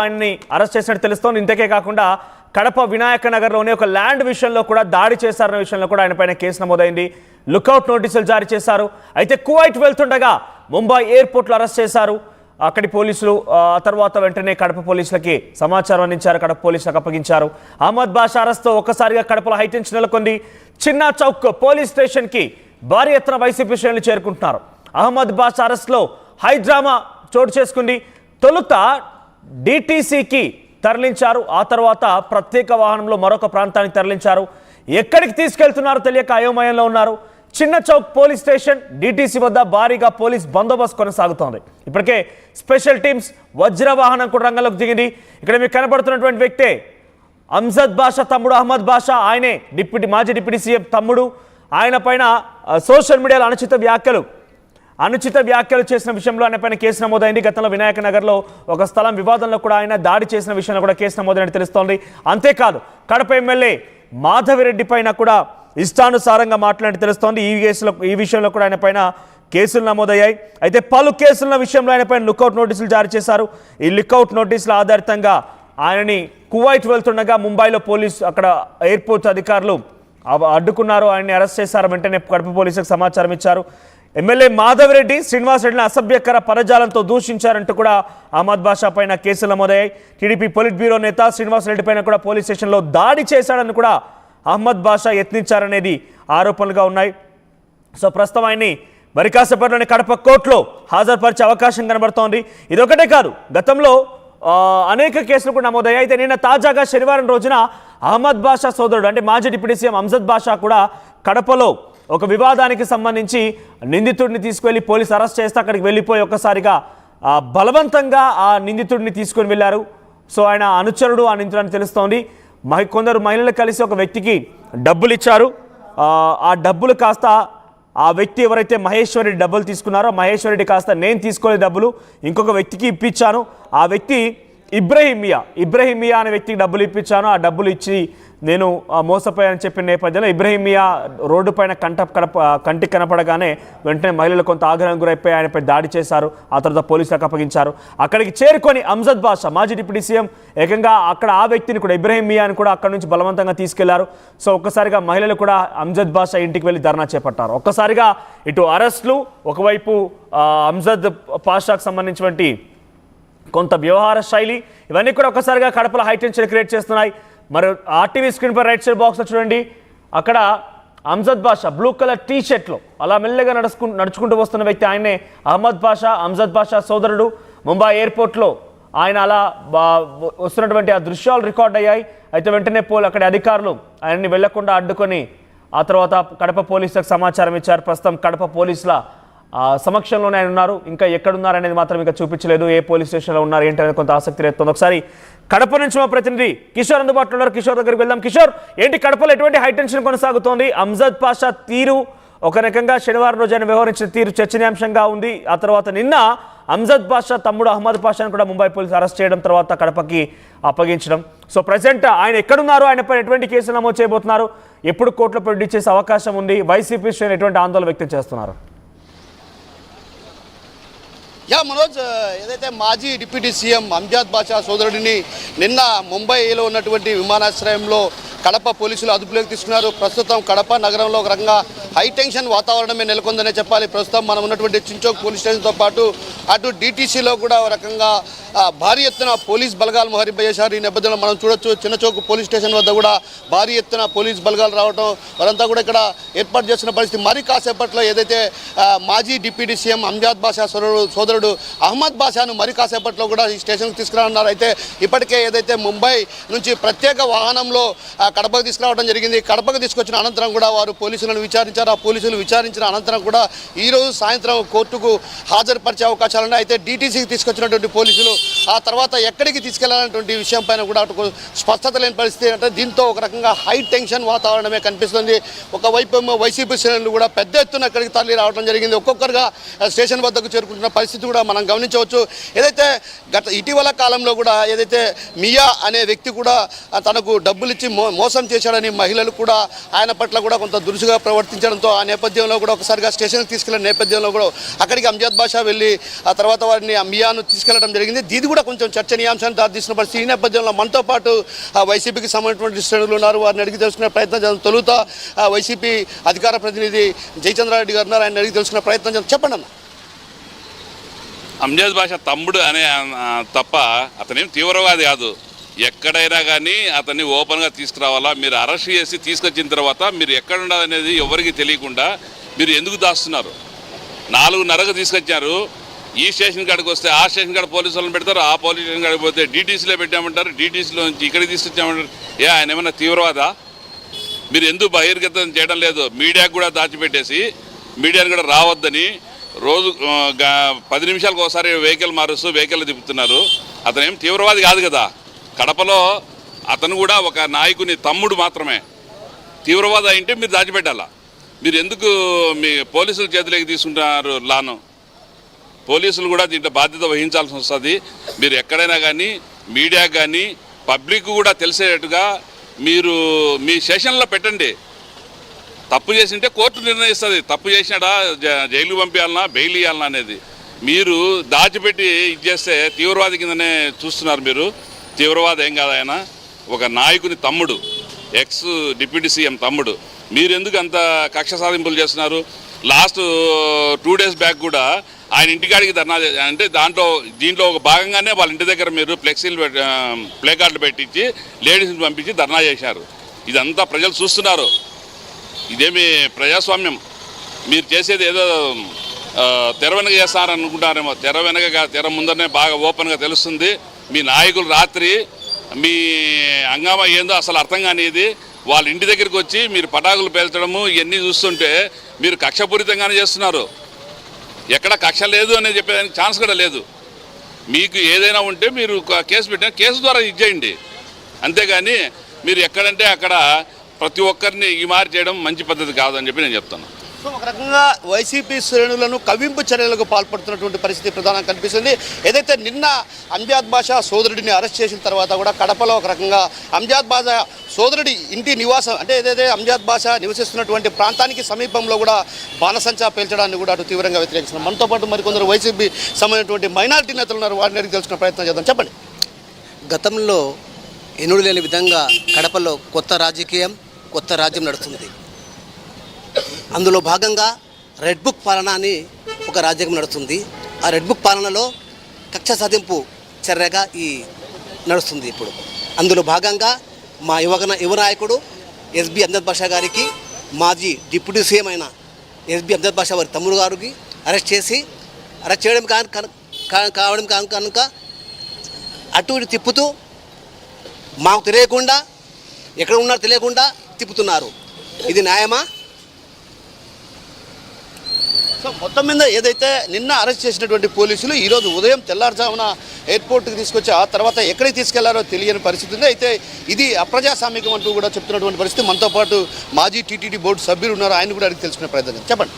ఆయన్ని అరెస్ట్ చేసినట్టు తెలుస్తోంది. ఇంతకే కాకుండా కడప వినాయక నగర్లోనే ఒక ల్యాండ్ విషయంలో కూడా దాడి చేశారన్న విషయంలో కూడా ఆయన పైన కేసు నమోదైంది. లుకౌట్ నోటీసులు జారీ చేశారు. అయితే కువైట్ వెళ్తుండగా ముంబై ఎయిర్పోర్ట్లో అరెస్ట్ చేశారు అక్కడి పోలీసులు. ఆ తర్వాత వెంటనే కడప పోలీసులకి సమాచారం అందించారు, కడప పోలీసులకు అప్పగించారు. అహ్మద్ బాషా అరెస్ట్తో ఒక్కసారిగా కడపలో హైటెన్షన్ నెలకొంది. చిన్న చౌక్ పోలీస్ స్టేషన్కి భారీ ఎత్తున వైసీపీ శ్రేణులు చేరుకుంటున్నారు. అహ్మద్ బాషా అరెస్ట్లో హై డ్రామా చోటు చేసుకుంది. తొలుత డిటిసికి తరలించారు, ఆ తర్వాత ప్రత్యేక వాహనంలో మరొక ప్రాంతానికి తరలించారు. ఎక్కడికి తీసుకెళ్తున్నారో తెలియక అయోమయంలో ఉన్నారు. చిన్న చౌక్ పోలీస్ స్టేషన్ డిటిసి వద్ద భారీగా పోలీస్ బందోబస్తు కొనసాగుతోంది. ఇప్పటికే స్పెషల్ టీమ్స్ వజ్ర వాహనం కూడా రంగంలోకి దిగింది. ఇక్కడ మీకు కనబడుతున్నటువంటి వ్యక్తే అమ్జద్ బాషా తమ్ముడు అహ్మద్ బాషా. ఆయనే మాజీ డిప్యూటీ సీఎం తమ్ముడు. ఆయన పైన సోషల్ మీడియాలో అనుచిత వ్యాఖ్యలు చేసిన విషయంలో ఆయన పైన కేసు నమోదైంది. గతంలో వినాయక నగర్లో ఒక స్థలం వివాదంలో కూడా ఆయన దాడి చేసిన విషయంలో కూడా కేసు నమోదైనట్టు తెలుస్తోంది. అంతేకాదు కడప ఎమ్మెల్యే మాధవిరెడ్డి పైన కూడా ఇష్టానుసారంగా మాట్లాడినట్టు తెలుస్తోంది. ఈ విషయంలో కూడా ఆయన పైన కేసులు నమోదయ్యాయి. అయితే పలు కేసుల విషయంలో ఆయన పైన లుకౌట్ నోటీసులు జారీ చేశారు. ఈ లుకౌట్ నోటీసుల ఆధారితంగా ఆయనని కువైట్ వెళ్తుండగా ముంబైలో పోలీసు అక్కడ ఎయిర్పోర్ట్ అధికారులు అడ్డుకున్నారు. ఆయన్ని అరెస్ట్ చేశారు. వెంటనే కడప పోలీసులకు సమాచారం ఇచ్చారు. ఎమ్మెల్యే మాధవిరెడ్డి శ్రీనివాసరెడ్డిని అసభ్యకర పదజాలంతో దూషించారంటూ కూడా అహ్మద్ బాషా పైన కేసులు నమోదయ్యాయి. టీడీపీ పొలిట్ బ్యూరో నేత శ్రీనివాసరెడ్డి పైన కూడా పోలీస్ స్టేషన్లో దాడి చేశాడని కూడా అహ్మద్ బాషా యత్నించారనేది ఆరోపణలుగా ఉన్నాయి. సో ప్రస్తుతం ఆయన్ని మరి కాసేపట్లోనే కడప కోర్టులో హాజరుపరిచే అవకాశం కనబడుతోంది. ఇదొకటే కాదు, గతంలో అనేక కేసులు కూడా నమోదయ్యాయి. అయితే నిన్న తాజాగా శనివారం రోజున అహ్మద్ బాషా సోదరుడు అంటే మాజీ డిప్యూటీ సీఎం అమ్జద్ బాషా కూడా కడపలో ఒక వివాదానికి సంబంధించి నిందితుడిని తీసుకువెళ్ళి పోలీసు అరెస్ట్ చేస్తే అక్కడికి వెళ్ళిపోయి ఒక్కసారిగా బలవంతంగా ఆ నిందితుడిని తీసుకొని వెళ్ళారు. సో ఆయన అనుచరుడు ఆ నిందితుడని తెలుస్తోంది. కొందరు మహిళలు కలిసి ఒక వ్యక్తికి డబ్బులు ఇచ్చారు. ఆ డబ్బులు కాస్త ఆ వ్యక్తి ఎవరైతే మహేశ్వరెడ్డి డబ్బులు తీసుకున్నారో మహేశ్వరెడ్డి కాస్త నేను తీసుకోలేదు డబ్బులు, ఇంకొక వ్యక్తికి ఇప్పించాను. ఆ వ్యక్తి ఇబ్రహీం మియా అనే వ్యక్తికి డబ్బులు ఇప్పించాను. ఆ డబ్బులు ఇచ్చి నేను మోసపోయానని చెప్పిన నేపథ్యంలో ఇబ్రహీం మియా రోడ్డు పైన కంటికి కనపడగానే వెంటనే మహిళలు కొంత ఆగ్రహం గురైపోయి ఆయనపై దాడి చేశారు. ఆ తర్వాత పోలీసులకు అప్పగించారు. అక్కడికి చేరుకొని అమ్జద్ బాషా మాజీ డిప్యూటీ సీఎం ఏకంగా అక్కడ ఆ వ్యక్తిని కూడా ఇబ్రహీం మియాని కూడా అక్కడి నుంచి బలవంతంగా తీసుకెళ్లారు. సో ఒక్కసారిగా మహిళలు కూడా అమ్జద్ బాషా ఇంటికి వెళ్ళి ధర్నా చేపట్టారు. ఒక్కసారిగా ఇటు అరెస్టులు, ఒకవైపు అమ్జద్ బాషాకు సంబంధించినటువంటి కొంత వ్యవహార శైలి, ఇవన్నీ కూడా ఒక్కసారిగా కడపలో హైటెన్షన్ క్రియేట్ చేస్తున్నాయి. మరి ఆర్టీవీ స్క్రీన్ పై రైట్ సైడ్ బాక్స్లో చూడండి, అక్కడ అమ్జద్ బాషా బ్లూ కలర్ టీ షర్ట్లో అలా మెల్లగా నడుచుకుంటూ వస్తున్న వ్యక్తి ఆయనే అమ్జద్ బాషా సోదరుడు. ముంబై ఎయిర్పోర్ట్లో ఆయన అలా వస్తున్నటువంటి ఆ దృశ్యాలు రికార్డ్ అయ్యాయి. అయితే వెంటనే అక్కడి అధికారులు ఆయన్ని వెళ్లకుండా అడ్డుకొని ఆ తర్వాత కడప పోలీసులకు సమాచారం ఇచ్చారు. ప్రస్తుతం కడప పోలీసుల సమక్షంలోనే ఆయన ఉన్నారు. ఇంకా ఎక్కడున్నారనేది మాత్రం ఇంకా చూపించలేదు. ఏ పోలీస్ స్టేషన్లో ఉన్నారు ఏంటి అనేది కొంత ఆసక్తి రేస్తుంది. ఒకసారి కడప నుంచి మా ప్రతినిధి కిషోర్ అందుబాటులో ఉన్నారు. కిషోర్ దగ్గరికి వెళ్దాం. కిషోర్, ఏంటి కడపలో ఎటువంటి హైటెన్షన్ కొనసాగుతోంది? అమ్జద్ బాషా తీరు ఒక రకంగా శనివారం రోజు ఆయన వ్యవహరించిన తీరు చర్చనీయాంశంగా ఉంది. ఆ తర్వాత నిన్న అమ్జద్ బాషా తమ్ముడు అహ్మద్ బాషాను కూడా ముంబై పోలీసులు అరెస్ట్ చేయడం, తర్వాత కడపకి అప్పగించడం. సో ప్రజెంట్ ఆయన ఎక్కడున్నారు, ఆయనపై ఎటువంటి కేసులు నమోదు చేయబోతున్నారు, ఎప్పుడు కోర్టులో ప్రొడ్యూస్ చేసే అవకాశం ఉంది, వైసీపీ శ్రేణులు ఎటువంటి ఆందోళన వ్యక్తం చేస్తున్నారు? మనోజ్, ఏదైతే మాజీ డిప్యూటీ సీఎం అమ్జద్ బాషా సోదరుడిని నిన్న ముంబైలో ఉన్నటువంటి విమానాశ్రయంలో కడప పోలీసులు అదుపులోకి తీసుకున్నారు. ప్రస్తుతం కడప నగరంలో ఒక రకంగా హైటెన్షన్ వాతావరణమే నెలకొందనే చెప్పాలి. ప్రస్తుతం మనం ఉన్నటువంటి చించోక్ పోలీస్ స్టేషన్తో పాటు అటు డిటీసీలో కూడా ఒక రకంగా భారీ ఎత్తున పోలీస్ బలగాలు మోహరింపజేశారు. ఈ నేపథ్యంలో మనం చూడొచ్చు, చిన్నచౌక్ పోలీస్ స్టేషన్ వద్ద కూడా భారీ ఎత్తున పోలీస్ బలగాలు రావడం, వారంతా కూడా ఇక్కడ ఏర్పాటు చేస్తున్న పరిస్థితి. మరి కాసేపట్లో ఏదైతే మాజీ డిప్యూటీ సీఎం అమ్జద్ బాషా సోదరుడు అహ్మద్ బాషాను మరి కాసేపట్లో కూడా ఈ స్టేషన్కి తీసుకురానున్నారు. అయితే ఇప్పటికే ఏదైతే ముంబై నుంచి ప్రత్యేక వాహనంలో కడపకు తీసుకురావడం జరిగింది. కడపకు తీసుకొచ్చిన అనంతరం కూడా వారు పోలీసులను విచారించారు. ఆ పోలీసులు విచారించిన అనంతరం కూడా ఈరోజు సాయంత్రం కోర్టుకు హాజరుపరిచే అవకాశాలున్నాయి. అయితే డీటీసీకి తీసుకొచ్చినటువంటి పోలీసులు ఆ తర్వాత ఎక్కడికి తీసుకెళ్లాలనేటువంటి విషయం పైన కూడా స్పష్టత లేని పరిస్థితి. అంటే దీంతో ఒక రకంగా హై టెన్షన్ వాతావరణమే కనిపిస్తుంది. ఒకవైపు ఏమో వైసీపీ శ్రేణులు కూడా పెద్ద ఎత్తున అక్కడికి తరలి రావడం జరిగింది. ఒక్కొక్కరుగా స్టేషన్ వద్దకు చేరుకుంటున్న పరిస్థితి కూడా మనం గమనించవచ్చు. ఏదైతే ఇటీవల కాలంలో కూడా ఏదైతే మియా అనే వ్యక్తి కూడా తనకు డబ్బులు ఇచ్చి మోసం చేశాడని మహిళలు కూడా ఆయన పట్ల కూడా కొంత దురుసుగా ప్రవర్తించడంతో ఆ నేపథ్యంలో కూడా ఒకసారిగా స్టేషన్కి తీసుకెళ్లిన నేపథ్యంలో కూడా అక్కడికి అంజాద్ బాషా వెళ్ళి ఆ తర్వాత వారిని మియాను తీసుకెళ్లడం జరిగింది. ఇది కూడా కొంచెం చర్చనీయాంశాన్ని దారితీసిన పరిస్థితి. ఈ నేపథ్యంలో మనతో పాటు వైసీపీకి సంబంధించినటువంటి శ్రేణులు ఉన్నారు. వారిని అడిగి తెలుసుకునే ప్రయత్నం చేద్దాం. తొలుత వైసీపీ అధికార ప్రతినిధి జయచంద్రారెడ్డి గారు ఉన్నారు. ఆయన అడిగి తెలుసుకునే ప్రయత్నం చేద్దాం. చెప్పండి అన్న. అంజాద్ బాషా తమ్ముడు అనే తప్ప అతనేం తీవ్రవాది కాదు. ఎక్కడైనా కానీ అతన్ని ఓపెన్గా తీసుకురావాలా. మీరు అరెస్ట్ చేసి తీసుకొచ్చిన తర్వాత మీరు ఎక్కడ ఉండాలనేది ఎవరికి తెలియకుండా మీరు ఎందుకు దాస్తున్నారు? 4:30కు తీసుకొచ్చారు. ఈ స్టేషన్ కాడికి వస్తే ఆ స్టేషన్ కాడ పోలీసు వాళ్ళని పెడతారు, ఆ పోలీస్ స్టేషన్ కాడికి పోతే డీటీసీలో పెట్టామంటారు, డీటీసీలో నుంచి ఇక్కడికి తీసుకొచ్చామంటారు. ఆయన ఏమైనా తీవ్రవాదా? మీరు ఎందుకు బహిర్గతం చేయడం లేదు? మీడియాకు కూడా దాచిపెట్టేసి మీడియాను కూడా రావద్దని రోజు 10 నిమిషాలకు ఒకసారి వెహికల్ మారుస్తూ వెహికల్ తిప్పుతున్నారు. అతను ఏం తీవ్రవాది కాదు కదా. కడపలో అతను కూడా ఒక నాయకుని తమ్ముడు మాత్రమే. తీవ్రవాది అయింటే మీరు దాచిపెట్టాలా. మీరు ఎందుకు మీ పోలీసుల చేతిలోకి తీసుకుంటున్నారు లాను? పోలీసులు కూడా దీంట్లో బాధ్యత వహించాల్సి వస్తుంది. మీరు ఎక్కడైనా కానీ మీడియాకు కానీ పబ్లిక్ కూడా తెలిసేటట్టుగా మీరు మీ సెషన్లో పెట్టండి. తప్పు చేసింటే కోర్టు నిర్ణయిస్తుంది. తప్పు చేసినాడా జైలు పంపించాలన్నా బెయిల్ ఇవ్వాలన్నా అనేది. మీరు దాచిపెట్టి ఇది చేస్తే తీవ్రవాది కిందనే చూస్తున్నారు. మీరు తీవ్రవాది ఏం కాదు. ఆయన ఒక నాయకుని తమ్ముడు, ఎక్స్ డిప్యూటీ సీఎం తమ్ముడు. మీరు ఎందుకు అంత కక్ష సాధింపులు చేస్తున్నారు? లాస్ట్ 2 days బ్యాక్ కూడా ఆయన ఇంటికాడికి ధర్నా అంటే దీంట్లో ఒక భాగంగానే వాళ్ళ ఇంటి దగ్గర మీరు ప్లే కార్డులు పెట్టించి లేడీస్ని పంపించి ధర్నా చేశారు. ఇదంతా ప్రజలు చూస్తున్నారు. ఇదేమి ప్రజాస్వామ్యం? మీరు చేసేది ఏదో తెర వెనక చేస్తారనుకుంటారేమో. తెర వెనక తెర ముందరనే బాగా ఓపెన్గా తెలుస్తుంది. మీ నాయకులు రాత్రి మీ హంగామా ఏందో అసలు అర్థం కానిది. వాళ్ళ ఇంటి దగ్గరికి వచ్చి మీరు పటాకులు పేల్చడము ఇవన్నీ చూస్తుంటే మీరు కక్షపూరితంగానే చేస్తున్నారు. ఎక్కడ కక్ష లేదు అనేది చెప్పేదానికి ఛాన్స్ కూడా లేదు. మీకు ఏదైనా ఉంటే మీరు కేసు పెట్టిన కేసు ద్వారా ఇచ్చేయండి. అంతేగాని మీరు ఎక్కడంటే అక్కడ ప్రతి ఒక్కరిని ఈ మారి చేయడం మంచి పద్ధతి కాదని చెప్పి నేను చెప్తాను. సో ఒక రకంగా వైసీపీ శ్రేణులను కవింపు చర్యలకు పాల్పడుతున్నటువంటి పరిస్థితి ప్రధానంగా కనిపిస్తుంది. ఏదైతే నిన్న అంజాద్ బాషా సోదరుడిని అరెస్ట్ చేసిన తర్వాత కూడా కడపలో ఒక రకంగా అంజాద్ బాషా సోదరుడి ఇంటి నివాసం అంటే ఏదైతే అంజాద్ బాషా నివసిస్తున్నటువంటి ప్రాంతానికి సమీపంలో కూడా బాణసంచా పేల్చడాన్ని కూడా అటు తీవ్రంగా వ్యతిరేకిస్తున్నారు. మనతో పాటు మరికొందరు వైసీపీ సంబంధించినటువంటి మైనారిటీ నేతలు ఉన్నారు. వారిని అడిగి తెలుసుకునే ప్రయత్నం చేద్దాం. చెప్పండి. గతంలో ఎన్నుడు లేని విధంగా కడపలో కొత్త రాజ్యం నడుస్తుంది. అందులో భాగంగా రెడ్ బుక్ పాలన అని ఒక రాజ్యాంగం నడుస్తుంది. ఆ రెడ్ బుక్ పాలనలో కక్ష సాధింపు చర్యగా నడుస్తుంది ఇప్పుడు. అందులో భాగంగా మా యువ నాయకుడు ఎస్బి అంజద్ బాషా గారికి మాజీ డిప్యూటీ సీఎం అయిన ఎస్బి అంజద్ బాషా వారి తమ్ముడు గారికి అరెస్ట్ చేయడం కావడం కనుక అటు ఇటు తిప్పుతూ మాకు తెలియకుండా ఎక్కడ ఉన్నారో తెలియకుండా తిప్పుతున్నారు. ఇది న్యాయమా? సో మొత్తం మీద ఏదైతే నిన్న అరెస్ట్ చేసినటువంటి పోలీసులు ఈరోజు ఉదయం తెల్లారుజామున ఎయిర్పోర్ట్కి తీసుకొచ్చి ఆ తర్వాత ఎక్కడికి తీసుకెళ్లారో తెలియని పరిస్థితి ఉంది. అయితే ఇది అప్రజాస్వామికం అంటూ కూడా చెప్తున్నటువంటి పరిస్థితి. మనతో పాటు మాజీ టీటీడీ బోర్డు సభ్యులు ఉన్నారు. ఆయన కూడా అడిగి తెలుసుకునే ప్రయత్నం చెప్పండి.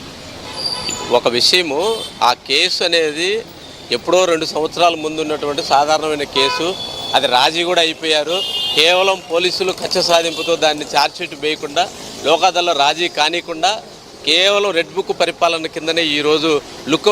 ఒక విషయము, ఆ కేసు అనేది ఎప్పుడో 2 సంవత్సరాల ముందు ఉన్నటువంటి సాధారణమైన కేసు. అది రాజీ కూడా అయిపోయారు. కేవలం పోలీసులు కక్ష సాధింపుతో దాన్ని ఛార్జ్షీట్ వేయకుండా లోకాదాల్లో రాజీ కానికుండా కేవలం రెడ్ బుక్ పరిపాలన కిందనే ఈరోజు లుకౌట్